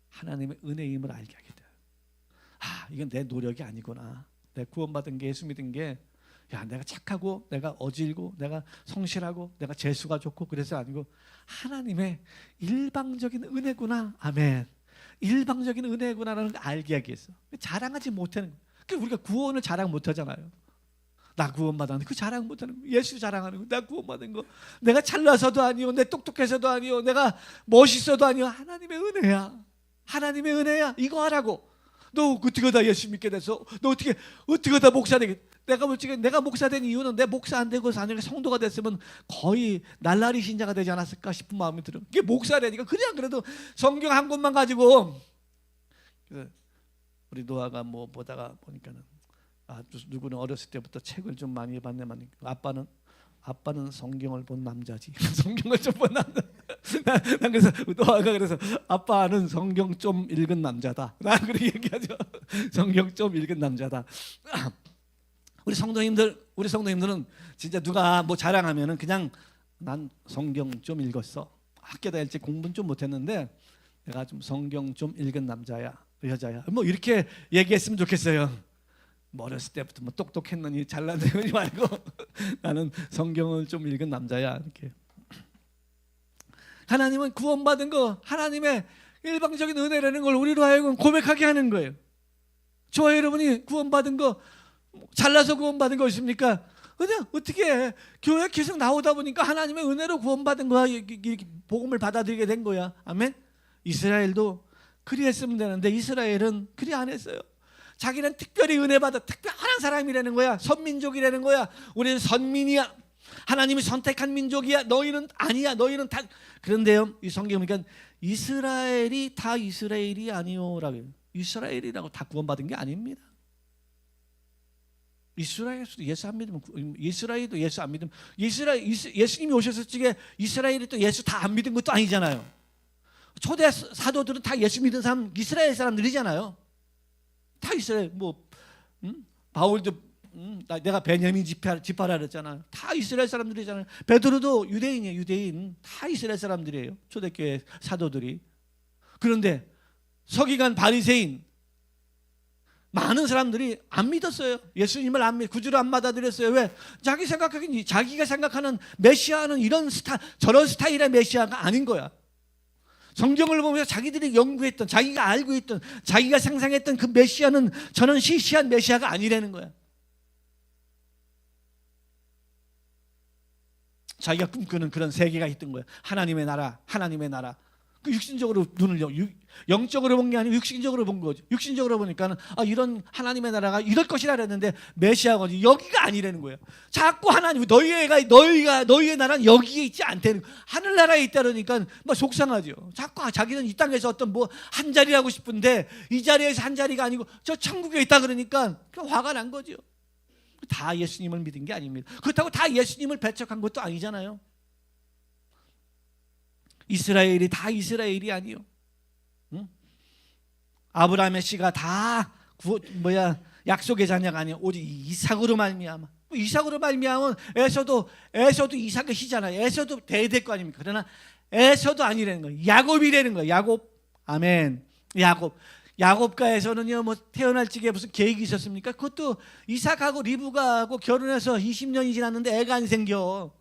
하나님의 은혜임을 알게 하게 돼요. 이건 내 노력이 아니구나. 내 구원받은 게, 예수 믿은 게 내가 착하고 내가 어질고 내가 성실하고 내가 재수가 좋고 그래서 아니고 하나님의 일방적인 은혜구나. 아멘. 일방적인 은혜구나라는 걸 알게 하기 위해서. 자랑하지 못하는 거예요. 그러니까 우리가 구원을 자랑 못하잖아요. 나 구원받았는데 그 자랑 못하는 거. 예수 자랑하는 거. 나 구원받은 거. 내가 잘나서도 아니요, 내 똑똑해서도 아니요, 내가 멋있어도 아니요. 하나님의 은혜야. 하나님의 은혜야. 이거 하라고. 너 어떻게 다 예수 믿게 돼서? 너 어떻게 다 목사 되게? 내가 목사 된 이유는 내 목사 안 되고 만약에 성도가 됐으면 거의 날라리 신자가 되지 않았을까 싶은 마음이 들어요. 이게 목사라니까. 그냥 그래도 성경 한 권만 가지고. 우리 노아가 보다가 보니까는 누구는 어렸을 때부터 책을 좀 많이 봤네만, 아빠는 성경을 본 남자지. 성경을 좀 본 남자. 난 그래서 노아가 그래서 아빠는 성경 좀 읽은 남자다. 난 그렇게 얘기하죠. 성경 좀 읽은 남자다. 우리 성도님들은 진짜 누가 자랑하면은 그냥 난 성경 좀 읽었어. 학교 다닐 때 공부는 좀 못했는데 내가 좀 성경 좀 읽은 남자야, 여자야. 이렇게 얘기했으면 좋겠어요. 어렸을 때부터 똑똑했느니 잘나더니 말고 나는 성경을 좀 읽은 남자야. 이렇게. 하나님은 구원받은 거, 하나님의 일방적인 은혜라는 걸 우리로 하여금 고백하게 하는 거예요. 저와 여러분이 구원받은 거, 잘나서 구원받은 거 있습니까? 그냥 어떻게 교회 계속 나오다 보니까 하나님의 은혜로 구원받은 거야. 이렇게 복음을 받아들이게 된 거야. 아멘. 이스라엘도 그리했으면 되는데 이스라엘은 그리 안 했어요. 자기는 특별히 은혜 받아 특별한 사람이라는 거야. 선민족이라는 거야. 우리는 선민이야. 하나님이 선택한 민족이야. 너희는 아니야. 너희는 다. 그런데요, 이 성경 보니까 이스라엘이 다 이스라엘이 아니오라고. 이스라엘이라고 다 구원받은 게 아닙니다. 이스라엘도 예수 안 믿으면, 이스라엘도 예수 안 믿으면, 예수님이 오셨을 적에 이스라엘이 또 예수 다 안 믿은 것도 아니잖아요. 초대 사도들은 다 예수 믿은 사람, 이스라엘 사람들이잖아요. 다 이스라엘. 바울도 내가 베냐민 지파라 그랬잖아. 다 이스라엘 사람들이잖아요. 베드로도 유대인이에요. 유대인. 다 이스라엘 사람들이에요. 초대교회 사도들이. 그런데 서기관 바리새인, 많은 사람들이 안 믿었어요. 예수님을 구주를 안 받아들였어요. 왜? 자기가 생각하는 메시아는 이런 저런 스타일의 메시아가 아닌 거야. 성경을 보면서 자기들이 연구했던, 자기가 알고 있던, 자기가 상상했던 그 메시아는 저는 시시한 메시아가 아니라는 거야. 자기가 꿈꾸는 그런 세계가 있던 거야. 하나님의 나라, 하나님의 나라. 그 육신적으로 눈을 영적으로 본 게 아니고 육신적으로 본 거죠. 육신적으로 보니까는 이런 하나님의 나라가 이럴 것이라 그랬는데 메시아가 여기가 아니라는 거예요. 자꾸 하나님 너희의 나라는 여기에 있지 않다는 거예요. 하늘나라에 있다 그러니까 막 속상하죠. 자꾸 자기는 이 땅에서 어떤 한 자리 하고 싶은데 이 자리에서 한 자리가 아니고 저 천국에 있다 그러니까 화가 난 거죠. 다 예수님을 믿은 게 아닙니다. 그렇다고 다 예수님을 배척한 것도 아니잖아요. 이스라엘이 다 이스라엘이 아니요. 응? 아브라함의 씨가 다 약속의 자녀가 아니요. 오직 이삭으로 말미암아. 이삭으로 말미암은 에서도 이삭의 씨잖아요. 에서도 대될 거 아닙니까? 그러나 에서도 아니라는 거예요. 야곱이라는 거예요. 야곱. 아멘. 야곱과 에서는요, 태어날 적에 무슨 계획이 있었습니까? 그것도 이삭하고 리브가하고 결혼해서 20년이 지났는데 애가 안 생겨.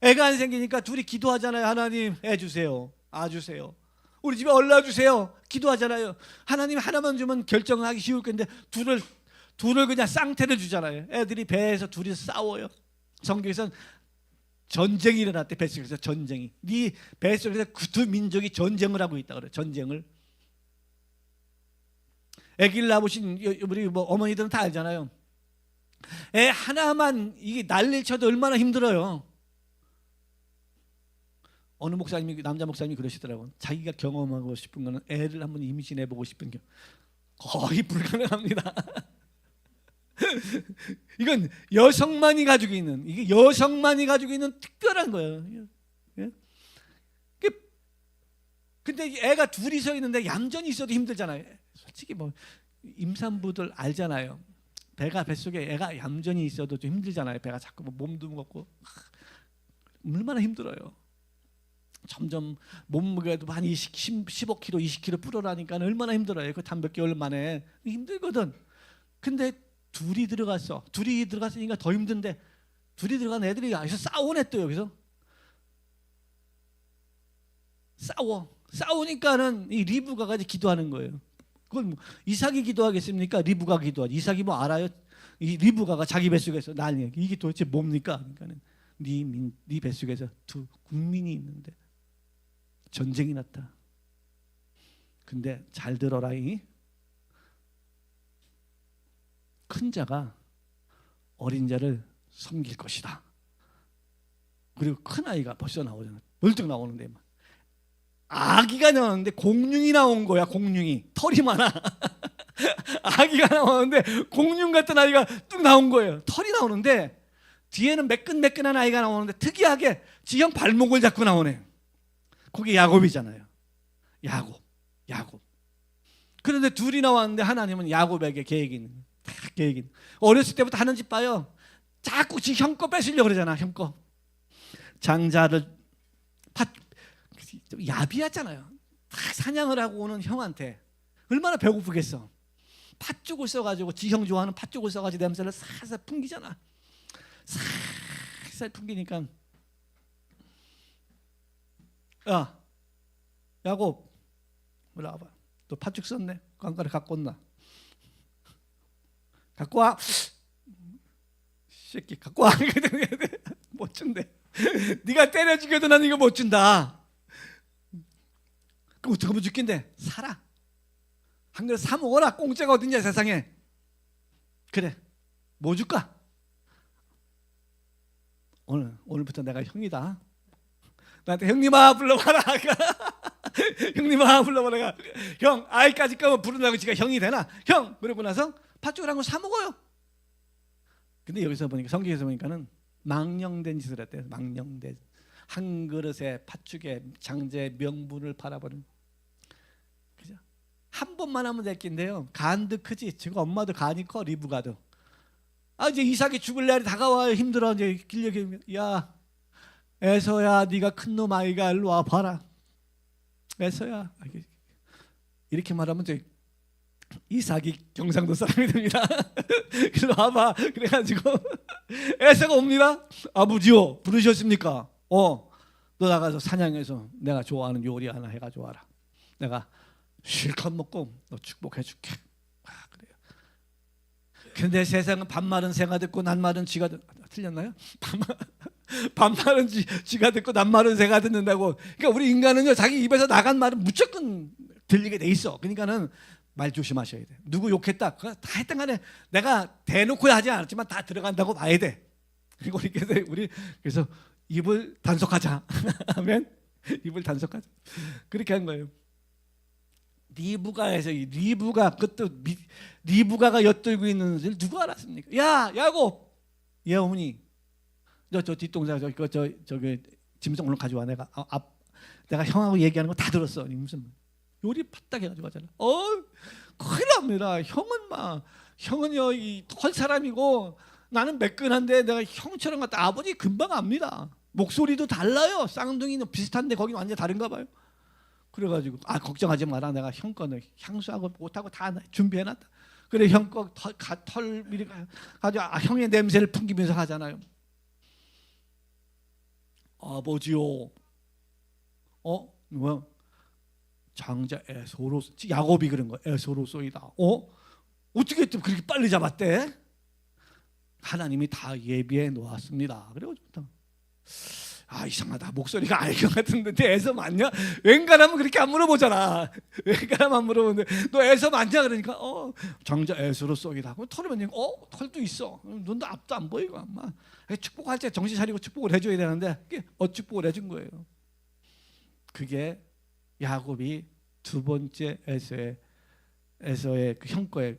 애가 안 생기니까 둘이 기도하잖아요. 하나님 애 주세요. 주세요. 우리 집에 얼라 주세요. 기도하잖아요. 하나님 하나만 주면 결정하기 쉬울 건데 둘을 그냥 쌍태를 주잖아요. 애들이 배에서 둘이 싸워요. 성경에서는 전쟁이 일어났대. 뱃속에서 전쟁이. 네 뱃속에서 그 두 민족이 전쟁을 하고 있다 그래. 전쟁을. 애기를 낳으신 우리 어머니들은 다 알잖아요. 애 하나만 이게 난리를 쳐도 얼마나 힘들어요. 어느 남자 목사님이 그러시더라고요. 자기가 경험하고 싶은 거는 애를 한번 임신해보고 싶은 게 거의 불가능합니다. 이건 여성만이 가지고 있는 특별한 거예요. 근데 애가 둘이서 있는데 얌전히 있어도 힘들잖아요. 솔직히 임산부들 알잖아요. 뱃속에 애가 얌전히 있어도 좀 힘들잖아요. 배가 자꾸 몸도 무겁고 얼마나 힘들어요. 점점 몸무게도 한 15kg, 20kg 불어나니까 얼마나 힘들어요. 그 단 몇 개월 만에 힘들거든. 근데 둘이 들어갔으니까 더 힘든데 둘이 들어간 애들이 여기서 싸우네 또 여기서 싸우니까는 이 리브가가 기도하는 거예요. 그건 이삭이 기도하겠습니까? 리브가 기도하지. 이삭이 알아요? 이 리브가가 자기 뱃속에서 난리야. 이게 도대체 뭡니까? 그러니까는 네 뱃속에서 두 국민이 있는데 전쟁이 났다. 근데 잘 들어라. 큰 자가 어린 자를 섬길 것이다. 그리고 큰 아이가 벌써 나오잖아. 벌떡 나오는데 아기가 나오는데 공룡이 나온 거야. 공룡이 털이 많아. 아기가 나오는데 공룡 같은 아이가 뚝 나온 거예요. 털이 나오는데 뒤에는 매끈매끈한 아이가 나오는데 특이하게 지형 발목을 잡고 나오네. 그게 야곱이잖아요. 야곱. 그런데 둘이 나왔는데 하나님은 야곱에게 계획이 있는 거예요. 다 계획이 있는 거예요. 어렸을 때부터 하는 집 봐요. 자꾸 지 형 거 뺏으려고 그러잖아. 형 거. 장자를 좀 야비하잖아요. 다 사냥을 하고 오는 형한테 얼마나 배고프겠어. 팥죽을 써가지고 지 형 좋아하는 팥죽을 써가지고 냄새를 살살 풍기잖아. 살살 풍기니까 야 야곱 올라와봐. 너 팥죽 썼네. 꽝가루 갖고 온나. 갖고 와. 새끼 갖고 와. 못 준대. 네가 때려 죽여도 난 이거 못 준다. 그럼 어떻게 하면 죽긴데? 사라. 한 그릇 사 먹어라. 공짜가 어딨냐 세상에. 그래. 뭐 줄까? 오늘부터 내가 형이다. 나한테 형님아 불러봐라. 형님아 불러봐라. 형 아이까지 까면 부른다고 지가 형이 되나? 형 그러고 나서 팥죽을 한 거 사 먹어요. 근데 여기서 보니까 성경에서 보니까는 망령된 짓을 했대요. 망령된 한 그릇에 팥죽에 장자의 명분을 바라보는. 그죠? 한 번만 하면 될 낀데요. 간도 크지. 지금 엄마도 간이 커. 리브가도. 이제 이삭이 죽을 날이 다가와요. 힘들어. 이제 길려기. 야 에서야 네가 큰 놈 아이가 일로 와 봐라. 에서야 이렇게 말하면 이삭이 경상도 사람이 됩니다. 그래서 와봐. 그래가지고 에서가 옵니다. 아버지요 부르셨습니까? 너 나가서 사냥해서 내가 좋아하는 요리 하나 해가지고 와라. 내가 실컷 먹고 너 축복해줄게. 그래요. 근데 세상은 반말은 새가 듣고 낱말은 쥐가 틀렸나요? 반말은 쥐가 듣고 낱말은 새가 듣는다고. 그러니까 우리 인간은요 자기 입에서 나간 말은 무조건 들리게 돼 있어. 그러니까는 말 조심하셔야 돼. 누구 욕했다 그거 다 했던 간에 내가 대놓고 하지 않았지만 다 들어간다고 봐야 돼. 그리고 우리 그래서 입을 단속하자. 아멘. 입을 단속하자. 그렇게 한 거예요. 리브가에서 이 리브가 그것도 리브가가 엿들고 있는 것을 누가 알았습니까? 야 야곱 얘 어머니 저 뒷동산 저기 짐승 오늘 가져와. 내가 형하고 얘기하는 거 다 들었어. 무슨 요리 팍딱 해가지고 하잖아. 큰일 납니다. 형은요 이 헐 사람이고 나는 매끈한데 내가 형처럼 같다. 아버지 금방 압니다. 목소리도 달라요. 쌍둥이는 비슷한데 거기 완전 다른가 봐요. 그래가지고 걱정하지 마라. 내가 형 거는 향수하고 옷하고 다 준비해놨다. 그래 형 거 털 미리 가지고 형의 냄새를 풍기면서 하잖아요. 아버지요. 뭐야? 장자 에서로 야곱이 그런 거 에서로소이다. 어떻게 또 그렇게 빨리 잡았대? 하나님이 다 예비해 놓았습니다. 그리고 이상하다. 목소리가 알 것 같은데 에서 맞냐? 웬간하면 그렇게 안 물어보잖아. 웬간하면 안 물어보는데 너 에서 맞냐? 그러니까 장자 에서로소이다. 털으면 털도 있어. 눈도 앞도 안 보이고 아마 축복할 때 정신 차리고 축복을 해줘야 되는데 축복을 해준 거예요. 그게 야곱이 두 번째 에서의 그 형 거의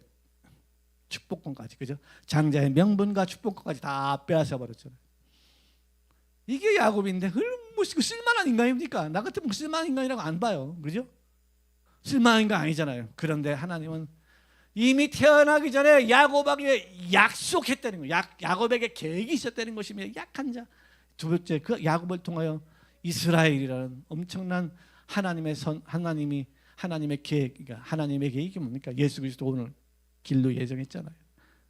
축복권까지, 그죠? 장자의 명분과 축복권까지 다 빼앗아 버렸잖아요. 이게 야곱인데 쓸만한 인간입니까? 나 같으면 쓸만한 인간이라고 안 봐요, 그죠? 쓸만한 인간 아니잖아요. 그런데 하나님은 이미 태어나기 전에 야곱에게 약속했다는 거예요. 야곱에게 계획이 있었다는 것이며 약한 자. 두 번째 그 야곱을 통하여 이스라엘이라는 엄청난 하나님의 계획, 그러니까 하나님의 계획이 뭡니까? 예수 그리스도 오늘 길로 예정했잖아요.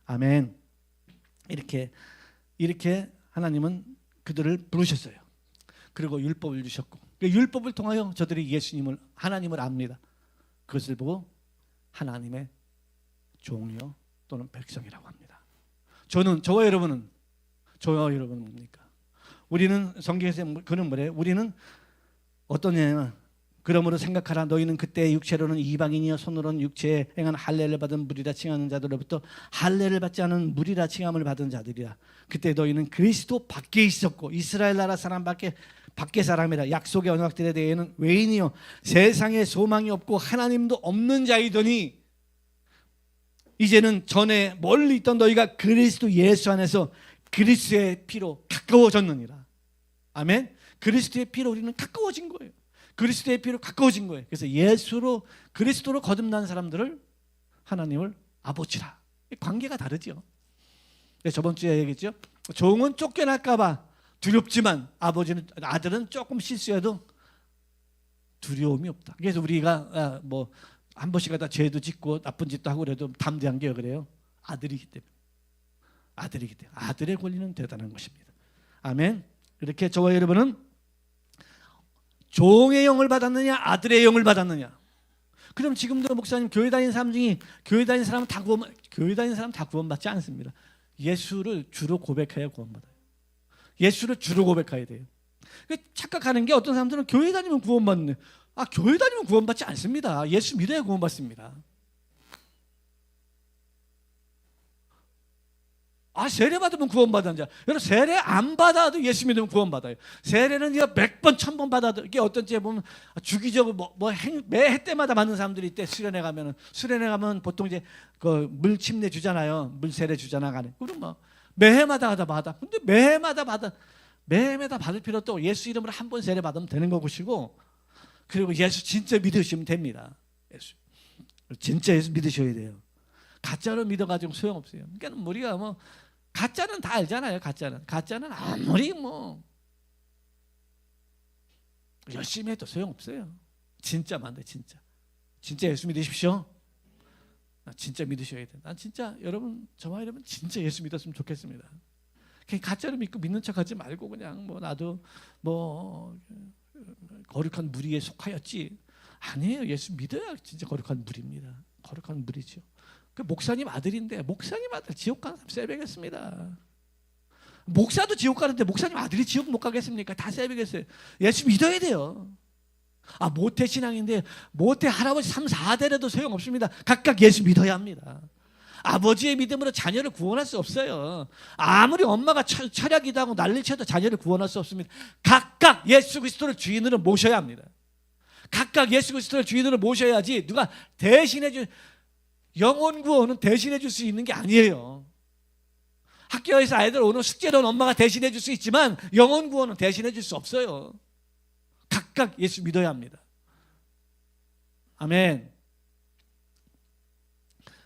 아멘. 이렇게 하나님은 그들을 부르셨어요. 그리고 율법을 주셨고, 그 율법을 통하여 저들이 하나님을 압니다. 그것을 보고 하나님의 종이요 또는 백성이라고 합니다. 저와 여러분은 뭡니까? 우리는 성경에서 그는 뭐래요? 우리는 어떠냐면 그러므로 생각하라. 너희는 그때 육체로는 이방인이여 손으로는 육체에 행한 할례를 받은 무리라 칭하는 자들로부터 할례를 받지 않은 무리라 칭함을 받은 자들이라. 그때 너희는 그리스도 밖에 있었고 이스라엘 나라 사람 밖에 사람이라. 약속의 언약들에 대해는 외인이요 세상에 소망이 없고 하나님도 없는 자이더니 이제는 전에 멀리 있던 너희가 그리스도 예수 안에서 그리스도의 피로 가까워졌느니라. 아멘. 그리스도의 피로 우리는 가까워진 거예요. 그리스도의 피로 가까워진 거예요. 그래서 그리스도로 거듭난 사람들을 하나님을 아버지라. 관계가 다르죠. 저번 주에 얘기했죠. 종은 쫓겨날까 봐 두렵지만 아들은 조금 실수해도 두려움이 없다. 그래서 우리가 한 번씩 하다 죄도 짓고 나쁜 짓도 하고 그래도 담대한 게 그래요. 아들이기 때문에. 아들의 권리는 대단한 것입니다. 아멘. 이렇게 저와 여러분은 종의 영을 받았느냐 아들의 영을 받았느냐. 그럼 지금도 목사님 교회 다니는 사람 중에 교회 다니는 사람 다 구원받지 않습니다. 예수를 주로 고백해야 구원받아요. 예수를 주로 고백해야 돼요. 착각하는 게 어떤 사람들은 교회 다니면 구원받는. 교회 다니면 구원받지 않습니다. 예수 믿어야 구원받습니다. 세례 받으면 구원받는 자. 여러분 세례 안 받아도 예수 믿으면 구원받아요. 세례는 100번 1000번 받아도 이게 어떤 때 보면 주기적으로 매해 때마다 받는 사람들이 있대. 수련회 가면 보통 이제 그 물 침례 주잖아요. 물 세례 주잖아. 그럼 매해마다 받아. 근데 매해마다 받을 필요 없고 예수 이름으로 한 번 세례 받으면 되는 것이고, 그리고 예수 진짜 믿으시면 됩니다. 진짜 예수 믿으셔야 돼요. 가짜로 믿어가지고 소용없어요. 그러니까 우리가 가짜는 다 알잖아요. 가짜는 아무리 열심히 해도 소용없어요. 진짜만 돼. 진짜 예수 믿으십시오. 나 진짜 믿으셔야 돼. 난 진짜 여러분, 저와 여러분 진짜 예수 믿었으면 좋겠습니다. 그냥 가짜로 믿고 믿는 척하지 말고 그냥 뭐 나도 뭐 거룩한 무리에 속하였지. 아니에요. 예수 믿어야 진짜 거룩한 무리입니다. 거룩한 무리죠. 그 목사님 아들인데 목사님 아들 지옥 가는 사람 세배겠습니다. 목사도 지옥 가는데 목사님 아들이 지옥 못 가겠습니까? 다 세배겠어요. 예수 믿어야 돼요. 아, 모태 신앙인데 모태 할아버지 3, 4대라도 소용없습니다. 각각 예수 믿어야 합니다. 아버지의 믿음으로 자녀를 구원할 수 없어요. 아무리 엄마가 철야기도 하고 난리 쳐도 자녀를 구원할 수 없습니다. 각각 예수 그리스도를 주인으로 모셔야 합니다. 각각 예수 그리스도를 주인으로 모셔야지 누가 대신해 줄, 영혼 구원은 대신해 줄 수 있는 게 아니에요. 학교에서 아이들 오는 숙제는 엄마가 대신해 줄 수 있지만 영혼 구원은 대신해 줄 수 없어요. 각각 예수 믿어야 합니다. 아멘.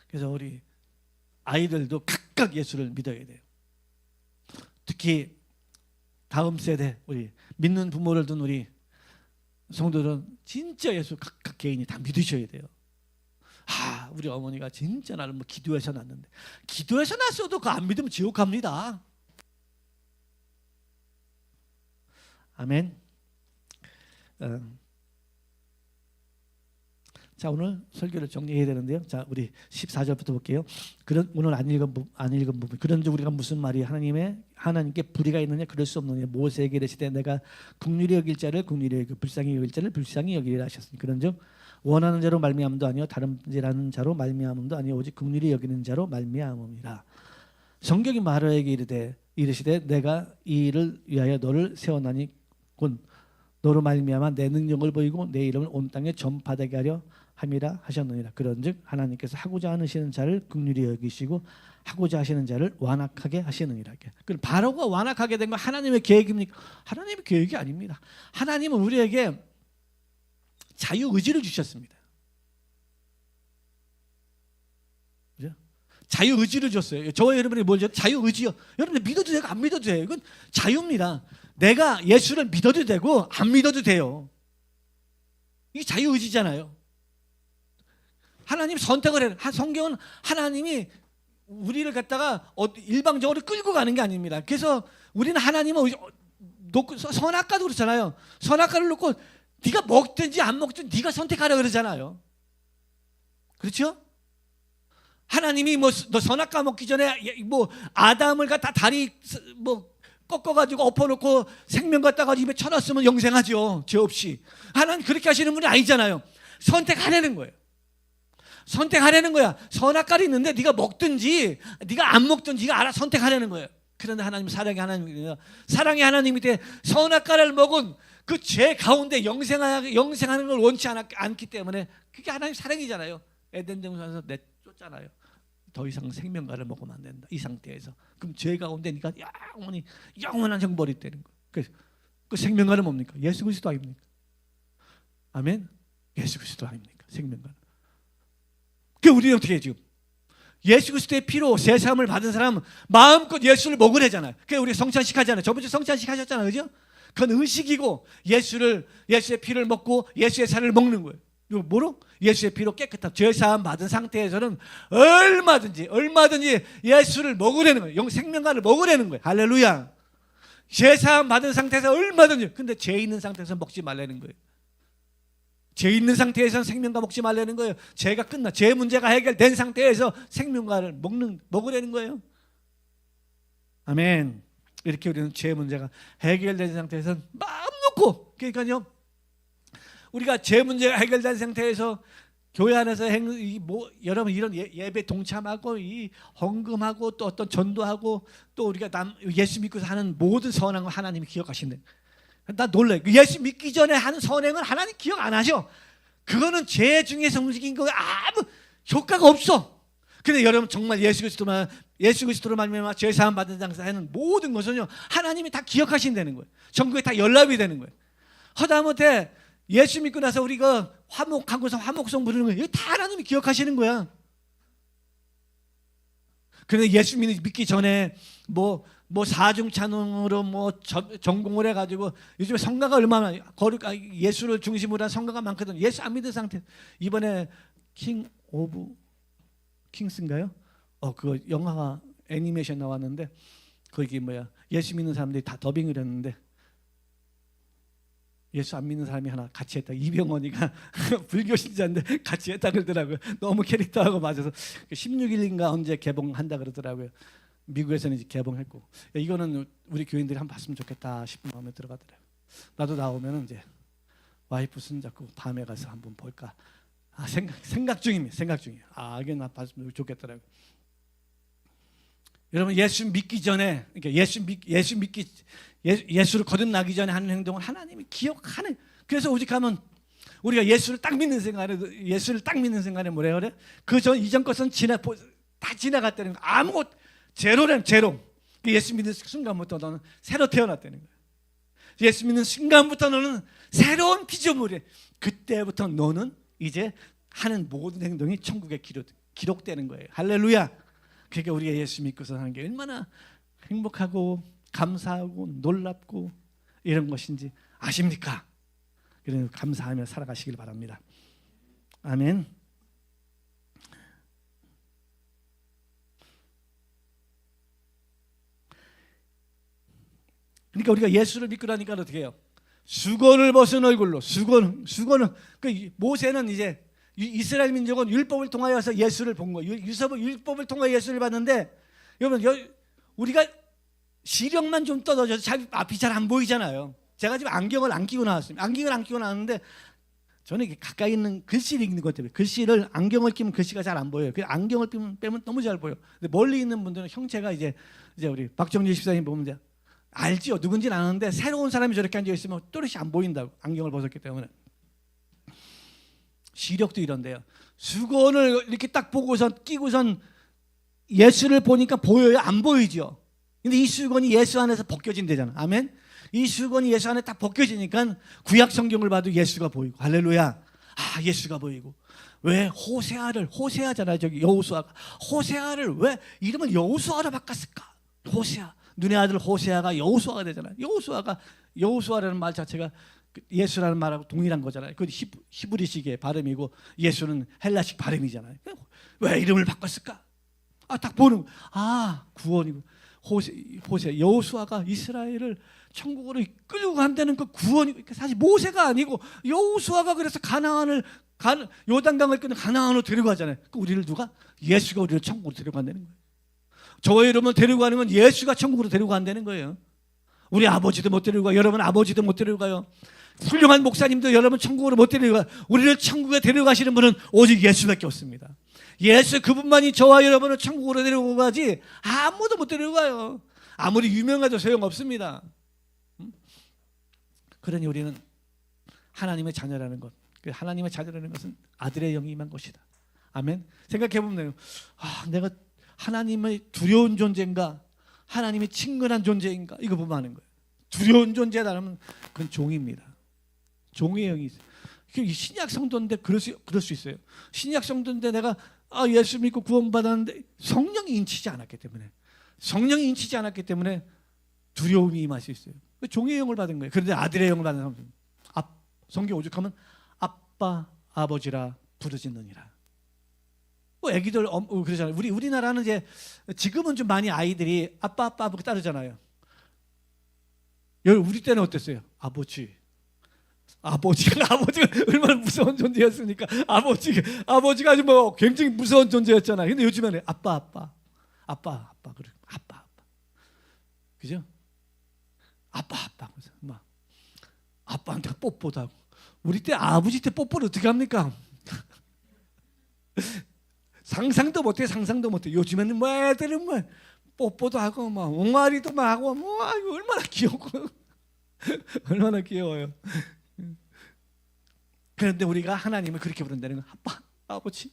그래서 우리 아이들도 각각 예수를 믿어야 돼요. 특히 다음 세대 우리 믿는 부모를 둔 우리 성도들은 진짜 예수 각각 개인이 다 믿으셔야 돼요. 아, 우리 어머니가 진짜 나를 뭐 기도해서 낳았는데, 기도해서 낳았어도 그거 안 믿으면 지옥 갑니다. 아멘. 자, 오늘 설교를 정리해야 되는데요. 자, 우리 14절부터 볼게요. 오늘 안 읽은 부분. 그런즉 우리가 무슨 말이 하나님께 불의가 있느냐? 그럴 수 없느냐? 모세에게 이르시되 내가 긍휼히 여길 자를 긍휼히 여기고 불쌍히 여길 자를 불쌍히 여기리라 하셨으니 그런즉 원하는 자로 말미암음도 아니요 다른 지라는 자로 말미암음도 아니요 오직 긍휼히 여기는 자로 말미암음이라. 성경이 마르에게 이르시되 내가 이 일을 위하여 너를 세워나니 곧 너로 말미암아 내 능력을 보이고 내 이름을 온 땅에 전파되게 하려 함이라 하셨느니라. 그런즉 하나님께서 하고자 하시는 자를 긍휼히 여기시고 하고자 하시는 자를 완악하게 하시느니라. 그럼 바로가 완악하게 된 건 하나님의 계획입니까? 하나님의 계획이 아닙니다. 하나님은 우리에게 자유의지를 주셨습니다. 그죠? 자유의지를 줬어요. 저와 여러분이 뭘 줬어요? 자유의지요. 여러분들 믿어도 되고 안 믿어도 돼요. 이건 자유입니다. 내가 예수를 믿어도 되고 안 믿어도 돼요. 이게 자유의지잖아요. 하나님 선택을 해요. 성경은 하나님이 우리를 갖다가 일방적으로 끌고 가는 게 아닙니다. 그래서 우리는 하나님을 놓고, 선악과도 그렇잖아요. 선악과를 놓고 네가 먹든지 안 먹든지 네가 선택하라 그러잖아요. 그렇죠? 하나님이 뭐 너 선악과 먹기 전에 뭐 아담을 갖다 다리 뭐 꺾어가지고 엎어놓고 생명 갖다가 입에 쳐놨으면 영생하죠. 죄 없이. 하나님 그렇게 하시는 분이 아니잖아요. 선택하라는 거예요. 선택하라는 거야. 선악과를 있는데 네가 먹든지 네가 안 먹든지 네가 알아 선택하라는 거예요. 그런데 하나님 사랑의 하나님이에요. 사랑의 하나님이 때 선악과를 먹은 그 죄 가운데 영생하는 걸 원치 않기 때문에 그게 하나님 사랑이잖아요. 에덴 동산에서 내쫓잖아요. 더 이상 생명과를 먹으면 안 된다. 이 상태에서. 그럼 죄 가운데 네가 영원한 형벌이 되는 거예요. 그 생명과는 뭡니까? 예수 그리스도 아닙니까? 아멘. 예수 그리스도 아닙니까? 생명과는. 그 우리는 어떻게 해요 지금? 예수 그리스도의 피로 새 사함을 받은 사람은 마음껏 예수를 먹으래잖아요. 그게 우리 성찬식 하잖아요. 저번 주 성찬식 하셨잖아요, 그죠? 그건 의식이고 예수의 피를 먹고 예수의 살을 먹는 거예요. 이거 뭐로? 예수의 피로 깨끗한 죄 사함 받은 상태에서는 얼마든지 예수를 먹으라는 거예요. 생명과를 먹으라는 거예요. 할렐루야. 죄 사함 받은 상태에서 얼마든지. 근데 죄 있는 상태에서 먹지 말라는 거예요. 죄 있는 상태에서는 생명과 먹지 말라는 거예요. 죄가 죄 문제가 해결된 상태에서 생명과를 먹으라는 거예요. 아멘. 이렇게 우리는 죄 문제가 해결된 상태에서는 마음 놓고, 그러니까요, 우리가 죄 문제가 해결된 상태에서 교회 안에서 여러분 이런 예배 동참하고 이 헌금하고 또 어떤 전도하고 또 우리가 예수 믿고서 하는 모든 선한 거 하나님이 기억하신대. 나 놀라요. 예수 믿기 전에 하는 선행은 하나님 기억 안 하셔. 그거는 죄 중에서 움직인 거 아무 효과가 없어. 근데 여러분 정말 예수 그리스도로 말미암아 죄 사함 받은 장사에는 모든 것은요 하나님이 다 기억하신다는 거예요. 전국에 다 연락이 되는 거예요. 하다못해 예수 믿고 나서 우리가 화목하고서 화목성 부르는 거예요. 이거 다 하나님이 기억하시는 거야. 그런데 예수 믿기 전에 뭐 사중찬송으로 전공을 해가지고 요즘에 성가가 얼마나 예수를 중심으로 한 성가가 많거든. 예수 안 믿은 상태. 이번에 킹 오브 킹스인가요? 그 영화가 애니메이션 나왔는데 거기 예수 믿는 사람들이 다 더빙을 했는데 예수 안 믿는 사람이 하나 같이 했다. 이병헌이가 불교 신자인데 같이 했다 그러더라고요. 너무 캐릭터하고 맞아서 16일인가 언제 개봉한다 그러더라고요. 미국에서는 이제 개봉했고 이거는 우리 교인들이 한번 봤으면 좋겠다 싶은 마음에 들어가더라고요. 나도 나오면 이제 와이프 손잡고 밤에 가서 한번 볼까 생각 중입니다. 생각 중이에요. 이게 나 봤으면 좋겠더라고요. 여러분 예수 믿기 전에 그러니까 예수를 거듭나기 전에 하는 행동을 하나님이 기억하는. 그래서 오직하면 우리가 예수를 딱 믿는 순간에 뭐래 그래? 이전 것은 다 지나갔다는 거. 아무것 제로란 제로. 예수 믿는 순간부터 너는 새로 태어났다는 거야. 예수 믿는 순간부터 너는 새로운 피조물이야. 그때부터 너는 이제 하는 모든 행동이 천국에 기록되는 거예요. 할렐루야. 그러니까 우리가 예수 믿고서 하는 게 얼마나 행복하고 감사하고 놀랍고 이런 것인지 아십니까? 그래서 감사하며 살아가시길 바랍니다. 아멘. 그러니까 우리가 예수를 믿고 나니까 어떻게 해요? 수건을 벗은 얼굴로 수건은 모세는 이제 이스라엘 민족은 율법을 통하여서 예수를 본 거예요. 율법을 통하여 예수를 봤는데 여러분 우리가 시력만 좀 떨어져서 앞이 잘 안 보이잖아요. 제가 지금 안경을 안 끼고 나왔습니다. 안경을 안 끼고 나왔는데 저는 가까이 있는 글씨를 읽는 것 때문에 안경을 끼면 글씨가 잘 안 보여요. 안경을 빼면 너무 잘 보여. 근데 멀리 있는 분들은 형체가 이제 우리 박정진 집사님 보면 이제 알지요. 누군지는 아는데 새로운 사람이 저렇게 앉아 있으면 또렷이 안 보인다고. 안경을 벗었기 때문에. 시력도 이런데요. 수건을 이렇게 딱 보고선 끼고선 예수를 보니까 보여요? 안 보이죠? 근데 이 수건이 예수 안에서 벗겨진대잖아. 아멘? 이 수건이 예수 안에 딱 벗겨지니까 구약 성경을 봐도 예수가 보이고. 할렐루야. 예수가 보이고. 왜 호세아잖아요. 저기 여호수아가. 호세아를 왜 이름을 여호수아로 바꿨을까? 호세아. 눈의 아들 호세아가 여호수아가 되잖아요. 여호수아라는 말 자체가 예수라는 말하고 동일한 거잖아요. 그 히브리식의 발음이고 예수는 헬라식 발음이잖아요. 왜 이름을 바꿨을까? 딱 보는 구원이고. 호세 여호수아가 이스라엘을 천국으로 이끌고 간다는 그 구원이 사실 모세가 아니고 여호수아가 그래서 요단강을 끊는 가나안으로 데려가잖아요. 우리를 예수가 우리를 천국으로 데려간다는 거예요. 저와 여러분을 데려가는 건 예수가 천국으로 데려간다는 거예요. 우리 아버지도 못 데려가요. 여러분 아버지도 못 데려가요. 훌륭한 목사님도 여러분 천국으로 못 데려가요. 우리를 천국에 데려가시는 분은 오직 예수밖에 없습니다. 예수 그분만이 저와 여러분을 천국으로 데려가지 아무도 못 데려가요. 아무리 유명해도 소용없습니다. 그러니 우리는 하나님의 자녀라는 것, 하나님의 자녀라는 것은 아들의 영이 임한 것이다. 아멘. 생각해보면 내가 하나님의 두려운 존재인가 하나님의 친근한 존재인가 이거 보면 아는 거예요. 두려운 존재라면 그건 종입니다. 종의 영이 있어요. 신약 성도인데 그럴 수 있어요. 신약 성도인데 내가 예수 믿고 구원받았는데 성령이 인치지 않았기 때문에 두려움이 임할 수 있어요. 종의 영을 받은 거예요. 그런데 아들의 영을 받은 사람은 성경 오죽하면 아빠 아버지라 부르짖느니라. 애기들 그러잖아요. 우리나라는 이제 지금은 좀 많이 아이들이 아빠 그렇게 따르잖아요. 우리 때는 어땠어요? 아버지가 얼마나 무서운 존재였습니까? 아버지가 아주 굉장히 무서운 존재였잖아요. 근데 요즘에는 아빠 그래. 아빠. 그죠? 아빠. 막 아빠한테 뽀뽀도 하고. 우리 때 아버지 때 뽀뽀를 어떻게 합니까? 상상도 못해. 요즘에는 애들은 뽀뽀도 하고 옹알이도 하고 얼마나 귀엽고 얼마나 귀여워요. 그런데 우리가 하나님을 그렇게 부른다는 건 아빠 아버지.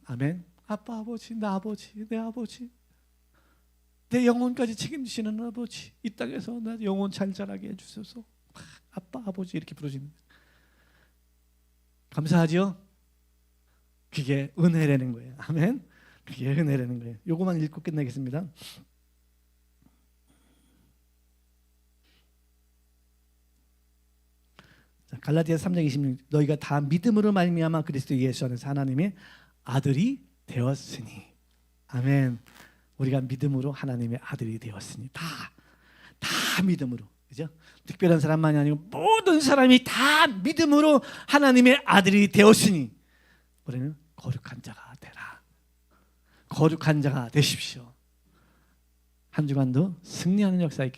아멘. 아빠 아버지, 내 아버지, 내 영혼까지 책임지시는 아버지, 이 땅에서 나 영혼 잘 자라게 해주소서. 아빠 아버지 이렇게 부르시는 거예요. 감사하죠? 그게 은혜라는 거예요. 아멘. 그게 은혜라는 거예요. 요거만 읽고 끝내겠습니다. 자, 갈라디아서 3장 26 너희가 다 믿음으로 말미암아 그리스도 예수 안에서 하나님의 아들이 되었으니 아멘. 우리가 믿음으로 하나님의 아들이 되었으니 다 믿음으로 그죠? 특별한 사람만이 아니고 모든 사람이 다 믿음으로 하나님의 아들이 되었으니 우리는 거룩한 자가 되라. 거룩한 자가 되십시오. 한 주간도 승리하는 역사 있게